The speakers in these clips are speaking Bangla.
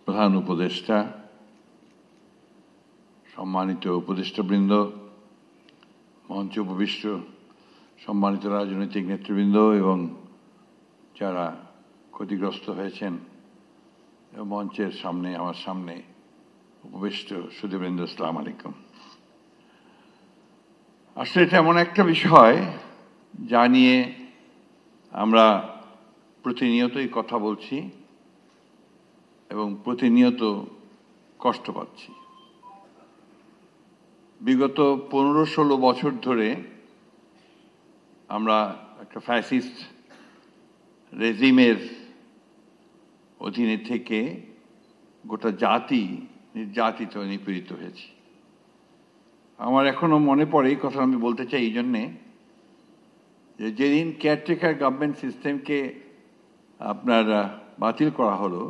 প্রধান উপদেষ্টা, সম্মানিত উপদেষ্টাবৃন্দ, মঞ্চে উপবিষ্ট সম্মানিত রাজনৈতিক নেতৃবৃন্দ এবং যারা ক্ষতিগ্রস্ত হয়েছেন মঞ্চের সামনে আমার সামনে উপবিষ্ট সুধীবৃন্দ, আসসালামু আলাইকুম। আসলে এটা এমন একটা বিষয় যা নিয়ে আমরা প্রতিনিয়তই কথা বলছি এবং প্রতিনিয়ত কষ্ট পাচ্ছি। বিগত 15-16 বছর ধরে আমরা একটা ফ্যাসিস্ট রেজিমের অধীনে থেকে গোটা জাতি নির্যাতিত নিপীড়িত হয়েছে। আমার এখনো মনে পড়ে, এই কথা আমি বলতে চাই এই জন্যে যে যেদিন কেয়ারটেকার গভর্নমেন্ট সিস্টেমকে আপনার বাতিল করা হলো,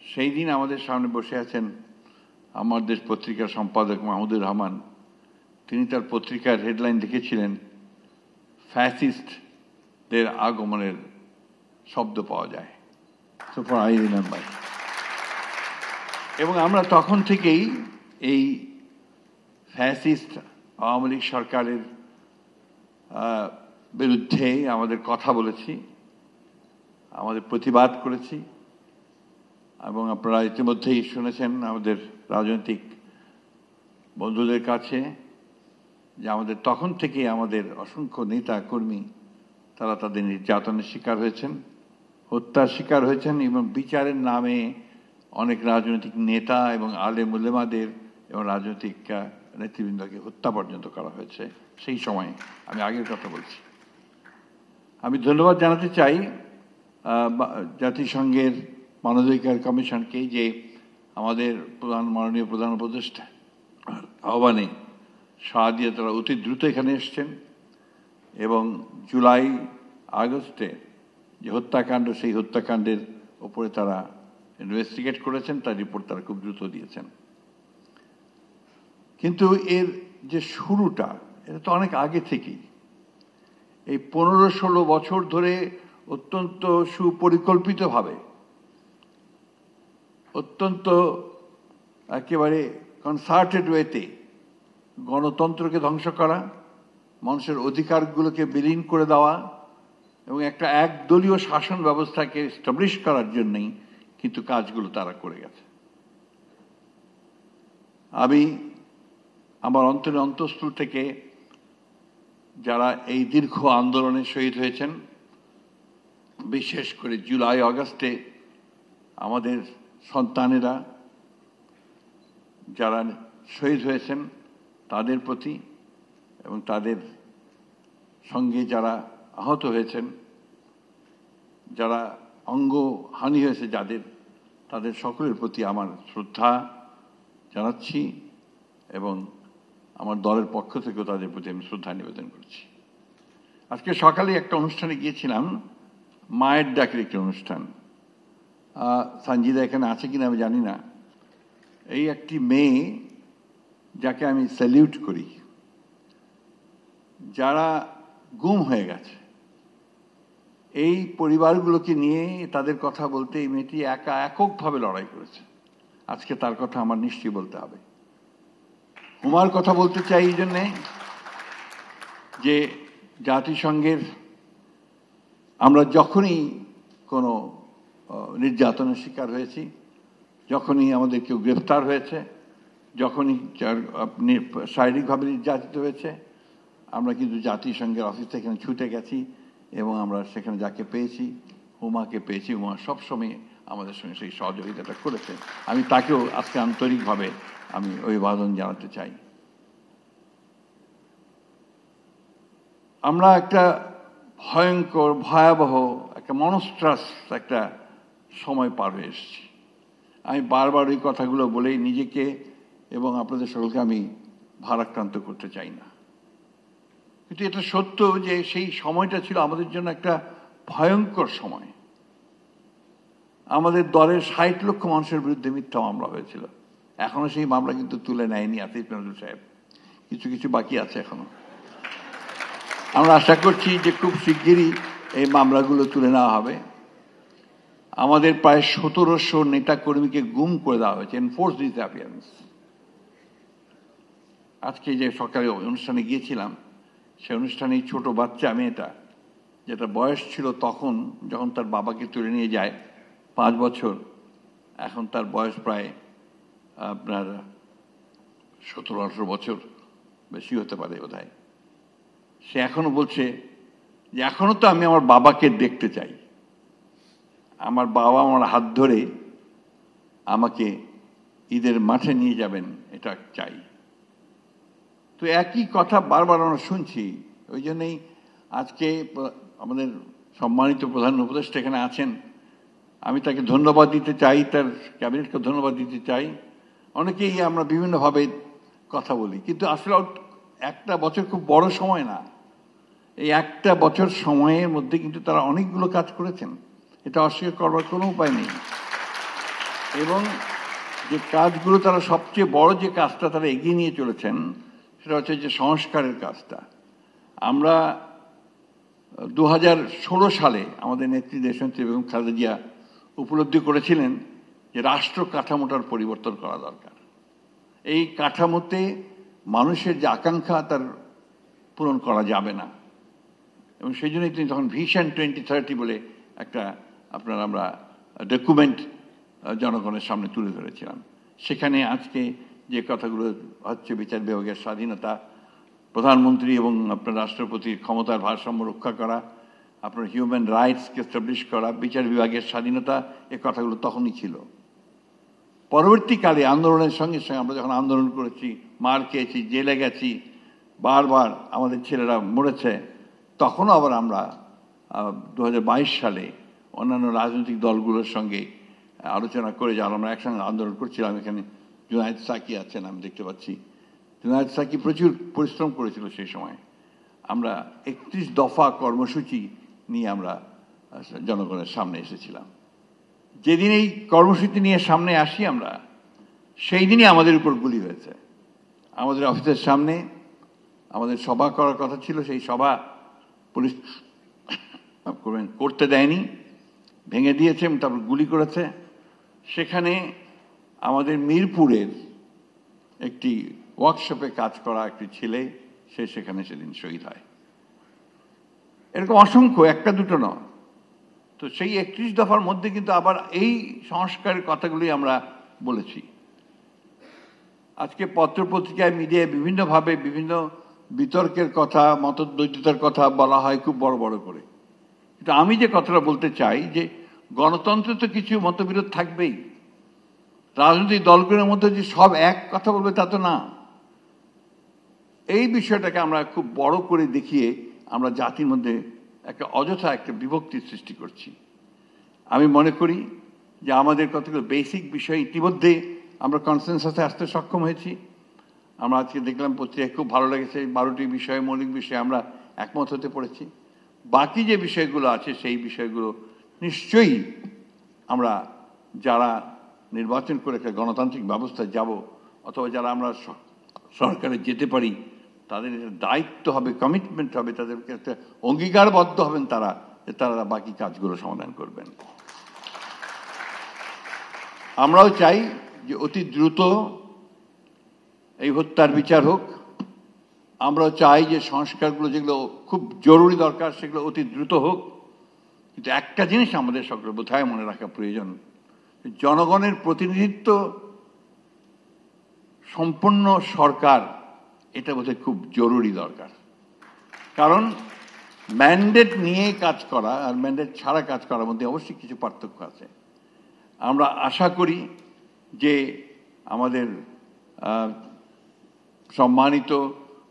সেই দিন আমাদের সামনে বসে আছেন আমার দেশ পত্রিকার সম্পাদক মাহমুদুর রহমান। তিনি তার পত্রিকার হেডলাইন লিখেছিলেন, ফ্যাসিস্টদের আগমনের শব্দ পাওয়া যায়। So for I remember. এবং আমরা তখন থেকেই এই ফ্যাসিস্ট আওয়ামী লীগ সরকারের বিরুদ্ধে আমাদের কথা বলেছি, আমাদের প্রতিবাদ করেছি। এবং আপনারা ইতিমধ্যেই শুনেছেন আমাদের রাজনৈতিক বন্ধুদের কাছে যে আমাদের তখন থেকে আমাদের অসংখ্য নেতা কর্মী তারা তাদের নির্যাতনের শিকার হয়েছেন, হত্যার শিকার হয়েছেন এবং বিচারের নামে অনেক রাজনৈতিক নেতা এবং আলেম উলেমাদের এবং রাজনৈতিক নেতৃবৃন্দকে হত্যা পর্যন্ত করা হয়েছে। সেই সময়ে আমি আগের কথা বলছি। আমি ধন্যবাদ জানাতে চাই জাতিসংঘের মানবাধিকার কমিশনকে যে আমাদের মাননীয় প্রধান উপদেষ্টা আহ্বানে সাড়া দিয়ে তারা অতি দ্রুত এখানে এসছেন এবং জুলাই আগস্টে যে হত্যাকাণ্ড, সেই হত্যাকাণ্ডের ওপরে তারা ইনভেস্টিগেট করেছেন, তার রিপোর্ট তারা খুব দ্রুত দিয়েছেন। কিন্তু এর যে শুরুটা, এটা তো অনেক আগে থেকেই। এই 15-16 বছর ধরে অত্যন্ত সুপরিকল্পিতভাবে, অত্যন্ত একেবারে কনসার্টেড ওয়েতে গণতন্ত্রকে ধ্বংস করা, মানুষের অধিকারগুলোকে বিলীন করে দেওয়া এবং একটা একদলীয় শাসন ব্যবস্থাকে এস্টাবলিশ করার জন্যই কিন্তু কাজগুলো তারা করে গেছে। আমি আমার অন্তরের অন্তঃস্থল থেকে যারা এই দীর্ঘ আন্দোলনে শহীদ হয়েছেন, বিশেষ করে জুলাই আগস্টে আমাদের সন্তানেরা যারা শহীদ হয়েছেন তাদের প্রতি এবং তাদের সঙ্গে যারা আহত হয়েছেন, যারা অঙ্গহানি হয়েছে যাদের, তাদের সকলের প্রতি আমার শ্রদ্ধা জানাচ্ছি এবং আমার দলের পক্ষ থেকেও তাদের প্রতি আমি শ্রদ্ধা নিবেদন করছি। আজকে সকালে একটা অনুষ্ঠানে গিয়েছিলাম, মায়ের ডাকের একটি অনুষ্ঠান। সঞ্জিদা এখানে আছে কিনা আমি জানি না। এই একটি মেয়ে যাকে আমি স্যালিউট করি, যারা গুম হয়ে গেছে, এই পরিবারগুলোকে নিয়ে তাদের কথা বলতে এই মেয়েটি এককভাবে লড়াই করেছে। আজকে তার কথা আমার নিশ্চয়ই বলতে হবে। হুমার কথা বলতে চাই এই জন্যে যে জাতিসংঘের আমরা যখনই কোনো নির্যাতনের শিকার হয়েছি, যখনই আমাদের কেউ গ্রেফতার হয়েছে, যখনই শারীরিকভাবে নির্যাতিত হয়েছে, আমরা কিন্তু জাতিসংঘের অফিস থেকে ছুটে গেছি এবং আমরা সেখানে যাকে পেয়েছি, হুমাকে পেয়েছি। হুমা সবসময় আমাদের সঙ্গে সেই সহযোগিতাটা করেছে। আমি তাকেও আজকে আন্তরিকভাবে আমি অভিবাদন জানাতে চাই। আমরা একটা ভয়ঙ্কর, ভয়াবহ, একটা মনস্ট্রাস একটা সময় পার হয়ে এসেছি। আমি বারবার ওই কথাগুলো বলেই নিজেকে এবং আপনাদের সকলকে আমি ভারাক্রান্ত করতে চাই না। কিন্তু এটা সত্য যে সেই সময়টা ছিল আমাদের জন্য একটা ভয়ঙ্কর সময়। আমাদের দলের 60 লক্ষ মানুষের বিরুদ্ধে মিথ্যা মামলা হয়েছিল। এখনো সেই মামলা কিন্তু তুলে নেয়নি আসিফ নজরুল সাহেব, কিছু কিছু বাকি আছে এখনো। আমরা আশা করছি যে খুব শিগগিরই এই মামলাগুলো তুলে নেওয়া হবে। আমাদের প্রায় 1700 নেতা কর্মীকে গুম করে দেওয়া হয়েছে, এনফোর্স ডিসঅ্যাপিয়ারেন্স। আজকে যে সকালে অনুষ্ঠানে গিয়েছিলাম, সে অনুষ্ঠানে ছোট বাচ্চা মেয়েটা, যেটা বয়স ছিল তখন যখন তার বাবাকে তুলে নিয়ে যায় 5 বছর, এখন তার বয়স প্রায় আপনার 17-18 বছর, বেশি হতে পারে বোধহয়। সে এখনো বলছে যে এখনো তো আমি আমার বাবাকে দেখতে চাই, আমার বাবা আমার হাত ধরে আমাকে ঈদের মাঠে নিয়ে যাবেন, এটা চাই। তো একই কথা বারবার আমরা শুনছি। ওই জন্যই আজকে আমাদের সম্মানিত প্রধান উপদেষ্টা এখানে আছেন, আমি তাকে ধন্যবাদ দিতে চাই, তার ক্যাবিনেটকে ধন্যবাদ দিতে চাই। অনেকেই আমরা বিভিন্নভাবে কথা বলি, কিন্তু আসলে একটা বছর খুব বড় সময় না। এই একটা বছর সময়ের মধ্যে কিন্তু তারা অনেকগুলো কাজ করেছেন, এটা অস্বীকার করবার কোনো উপায় নেই। এবং যে কাজগুলো তারা সবচেয়ে বড় যে কাজটা তারা এগিয়ে নিয়ে চলেছেন, সেটা হচ্ছে যে সংস্কারের কাজটা। আমরা 2016 সালে আমাদের নেত্রী দেশনেত্রী বেগম খালেদা জিয়া উপলব্ধি করেছিলেন যে রাষ্ট্র কাঠামোটার পরিবর্তন করা দরকার। এই কাঠামোতে মানুষের যে আকাঙ্ক্ষা তার পূরণ করা যাবে না, এবং সেই জন্যই তিনি তখন ভিশন 2030 বলে একটা আমরা ডকুমেন্ট জনগণের সামনে তুলে ধরেছিলাম। সেখানে আজকে যে কথাগুলো হচ্ছে, বিচার বিভাগের স্বাধীনতা, প্রধানমন্ত্রী এবং আপনার রাষ্ট্রপতির ক্ষমতার ভারসাম্য রক্ষা করা, আপনার হিউম্যান রাইটসকে এস্টাবলিশ করা, বিচার বিভাগের স্বাধীনতা, এ কথাগুলো তখনই ছিল। পরবর্তীকালে আন্দোলনের সঙ্গে সঙ্গে আমরা যখন আন্দোলন করেছি, মার খেয়েছি, জেলে গেছি, বারবার আমাদের ছেলেরা মরেছে, তখনও আবার আমরা 2022 সালে অন্যান্য রাজনৈতিক দলগুলোর সঙ্গে আলোচনা করে যারা আমরা একসঙ্গে আন্দোলন করছিলাম। এখানে জুনায়েদ সাকি আছেন, আমি দেখতে পাচ্ছি। জুনায়েদ সাকি প্রচুর পরিশ্রম করেছিল সেই সময়। আমরা 31 দফা কর্মসূচি নিয়ে আমরা জনগণের সামনে এসেছিলাম। যেদিন এই কর্মসূচি নিয়ে সামনে আসি আমরা, সেই দিনই আমাদের উপর গুলি হয়েছে। আমাদের অফিসের সামনে আমাদের সভা করার কথা ছিল, সেই সভা পুলিশ করতে দেয়নি, ভেঙে দিয়েছে এবং তারপর গুলি করেছে। সেখানে আমাদের মিরপুরের একটি ওয়ার্কশপে কাজ করা একটি ছেলে, সে সেখানে সেদিন শহীদ হয়। এরকম অসংখ্য, একটা দুটো নয়। তো সেই 31 দফার মধ্যে কিন্তু আবার এই সংস্কারের কথাগুলি আমরা বলেছি। আজকে পত্রপত্রিকায়, মিডিয়ায় বিভিন্নভাবে বিভিন্ন বিতর্কের কথা, মতদ্বৈততার কথা বলা হয় খুব বড় বড় করে। কিন্তু আমি যে কথাটা বলতে চাই যে গণতন্ত্রে তো কিছু মতবিরোধ থাকবেই। রাজনৈতিক দলগুলোর মধ্যে যে সব এক কথা বলবে তা তো না। এই বিষয়টাকে আমরা খুব বড় করে দেখিয়ে আমরা জাতির মধ্যে একটা অযথা একটা বিভক্তির সৃষ্টি করছি। আমি মনে করি যে আমাদের কতগুলো বেসিক বিষয় ইতিমধ্যে আমরা কনসেনসাসে আসতে সক্ষম হয়েছি। আমরা আজকে দেখলাম পত্রিকায়, খুব ভালো লেগেছে, 12টি বিষয়ে, মৌলিক বিষয়ে আমরা একমত হতে পড়েছি। বাকি যে বিষয়গুলো আছে সেই বিষয়গুলো নিশ্চয়ই আমরা যারা নির্বাচন করে একটা গণতান্ত্রিক ব্যবস্থায় যাব, অথবা যারা আমরা সরকারে যেতে পারি, তাদের দায়িত্ব হবে, কমিটমেন্ট হবে, তাদেরকে একটা অঙ্গীকারবদ্ধ হবেন তারা, যে তারা বাকি কাজগুলো সমাধান করবেন। আমরাও চাই যে অতি দ্রুত এই হত্যার বিচার হোক। আমরাও চাই যে সংস্কারগুলো যেগুলো খুব জরুরি দরকার সেগুলো অতি দ্রুত হোক। কিন্তু একটা জিনিস আমাদের সকলে বোধহয় মনে রাখা প্রয়োজন, জনগণের প্রতিনিধিত্ব সম্পন্ন সরকার, এটা বোধহয় খুব জরুরি দরকার। কারণ ম্যান্ডেট নিয়ে কাজ করা আর ম্যান্ডেট ছাড়া কাজ করার মধ্যে অবশ্যই কিছু পার্থক্য আছে। আমরা আশা করি যে আমাদের সম্মানিত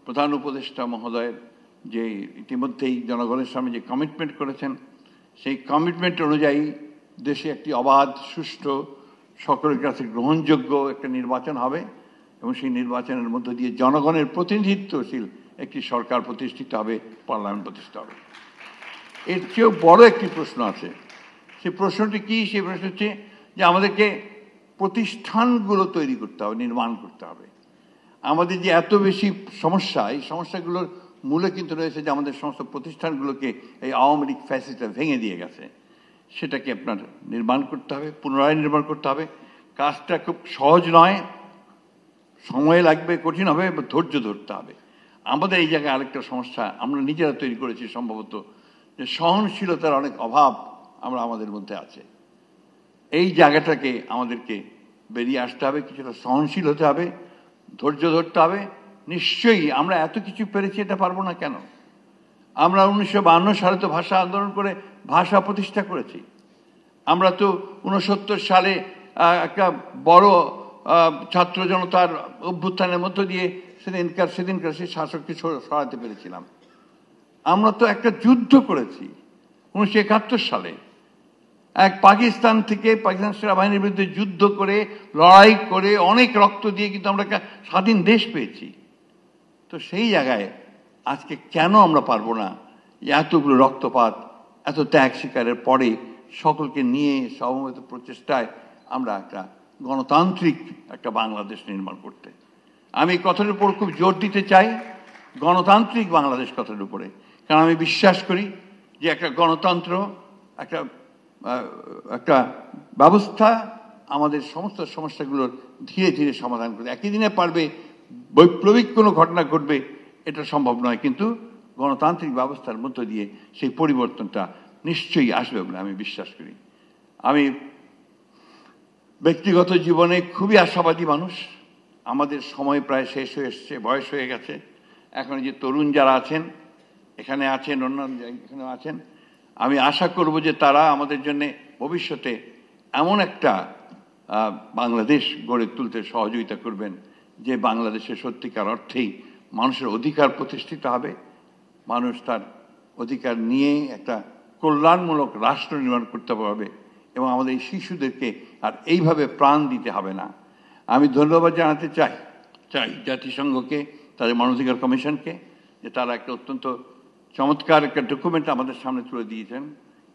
প্রধান উপদেষ্টা মহোদয়ের যে ইতিমধ্যেই জনগণের সামনে যে কমিটমেন্ট করেছেন, সেই কমিটমেন্ট অনুযায়ী দেশে একটি অবাধ, সুষ্ঠু, সকলের কাছে গ্রহণযোগ্য একটা নির্বাচন হবে, এবং সেই নির্বাচনের মধ্য দিয়ে জনগণের প্রতিনিধিত্বশীল একটি সরকার প্রতিষ্ঠিত হবে, পার্লামেন্ট প্রতিষ্ঠিত হবে। এর চেয়েও বড় একটি প্রশ্ন আছে। সেই প্রশ্নটি কি? সেই প্রশ্ন হচ্ছে যে আমাদেরকে প্রতিষ্ঠানগুলো তৈরি করতে হবে, নির্মাণ করতে হবে। আমাদের যে এত বেশি সমস্যা, এই সমস্যাগুলোর মূলে কিন্তু রয়েছে যে আমাদের সমস্ত প্রতিষ্ঠানগুলোকে এই আওয়ামী লীগ ফ্যাসিস্টরা ভেঙে দিয়ে গেছে। সেটাকে আপনার নির্মাণ করতে হবে, পুনরায় নির্মাণ করতে হবে। কাজটা খুব সহজ নয়, সময় লাগবে, কঠিন হবে, ধৈর্য ধরতে হবে। আমাদের এই জায়গায় আরেকটা সমস্যা আমরা নিজেরা তৈরি করেছি সম্ভবত, যে সহনশীলতার অনেক অভাব আমাদের মধ্যে আছে। এই জায়গাটাকে আমাদেরকে বেরিয়ে আসতে হবে, কিছুটা সহনশীল হতে হবে, ধৈর্য ধরতে হবে। নিশ্চয়ই আমরা এত কিছু পেরেছি, এটা পারবো না কেন? আমরা 1952 সালে তো ভাষা আন্দোলন করে ভাষা প্রতিষ্ঠা করেছি। আমরা তো 69 সালে একটা বড় ছাত্র জনতার অভ্যুত্থানের মধ্য দিয়ে সেদিনকার সেই শাসককে সরাতে পেরেছিলাম। আমরা তো একটা যুদ্ধ করেছি 1971 সালে, এক পাকিস্তান সেনাবাহিনীর বিরুদ্ধে যুদ্ধ করে, লড়াই করে, অনেক রক্ত দিয়ে কিন্তু আমরা একটা স্বাধীন দেশ পেয়েছি। তো সেই জায়গায় আজকে কেন আমরা পারবো না এতগুলো রক্তপাত, এত ত্যাগ স্বীকারের পরে সকলকে নিয়ে সমবেত প্রচেষ্টায় আমরা একটা গণতান্ত্রিক একটা বাংলাদেশ নির্মাণ করতে? আমি কথার উপর খুব জোর দিতে চাই, গণতান্ত্রিক বাংলাদেশ কথার উপরে। কারণ আমি বিশ্বাস করি যে একটা গণতন্ত্র, একটা ব্যবস্থা আমাদের সমস্ত সমস্যাগুলোর ধীরে ধীরে সমাধান করবে। একই দিনে পারবে, বৈপ্লবিক কোনো ঘটনা ঘটবে এটা সম্ভব নয়, কিন্তু গণতান্ত্রিক ব্যবস্থার মধ্য দিয়ে সেই পরিবর্তনটা নিশ্চয়ই আসবে বলে আমি বিশ্বাস করি। আমি ব্যক্তিগত জীবনে খুবই আশাবাদী মানুষ। আমাদের সময় প্রায় শেষ হয়ে এসছে, বয়স হয়ে গেছে। এখন যে তরুণ যারা আছেন, এখানে আছেন, অন্যান্য এখানেও আছেন, আমি আশা করব যে তারা আমাদের জন্য ভবিষ্যতে এমন একটা বাংলাদেশ গড়ে তুলতে সহযোগিতা করবেন যে বাংলাদেশে সত্যিকার অর্থেই মানুষের অধিকার প্রতিষ্ঠিত হবে, মানুষ তার অধিকার নিয়ে একটা কল্যাণমূলক রাষ্ট্র নির্মাণ করতে পারবে, এবং আমাদের এই শিশুদেরকে আর এইভাবে প্রাণ দিতে হবে না। আমি ধন্যবাদ জানাতে চাই জাতিসংঘকে, তাদের মানবাধিকার কমিশনকে, যে তারা একটা অত্যন্ত চমৎকার একটা ডকুমেন্ট আমাদের সামনে তুলে দিয়েছেন।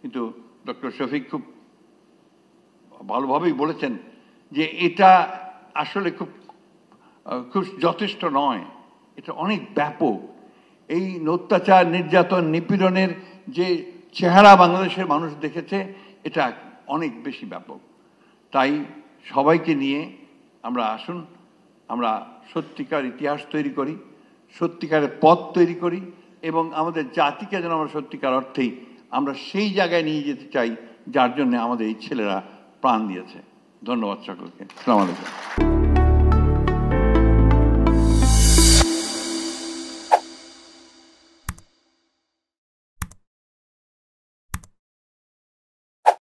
কিন্তু ডক্টর শফিক খুব ভালোভাবেই বলেছেন যে এটা আসলে খুব যথেষ্ট নয়, এটা অনেক ব্যাপক। এই অত্যাচার, নির্যাতন, নিপীড়নের যে চেহারা বাংলাদেশের মানুষ দেখেছে, এটা অনেক বেশি ব্যাপক। তাই সবাইকে নিয়ে আমরা আসুন, আমরা সত্যিকার ইতিহাস তৈরি করি, সত্যিকারের পথ তৈরি করি, এবং আমাদের জাতিকে যেন আমরা সত্যিকার অর্থেই আমরা সেই জায়গায় নিয়ে যেতে চাই যার জন্য আমাদের এই ছেলেরা প্রাণ দিয়েছে। ধন্যবাদ সকলকে। আসসালামু আলাইকুম।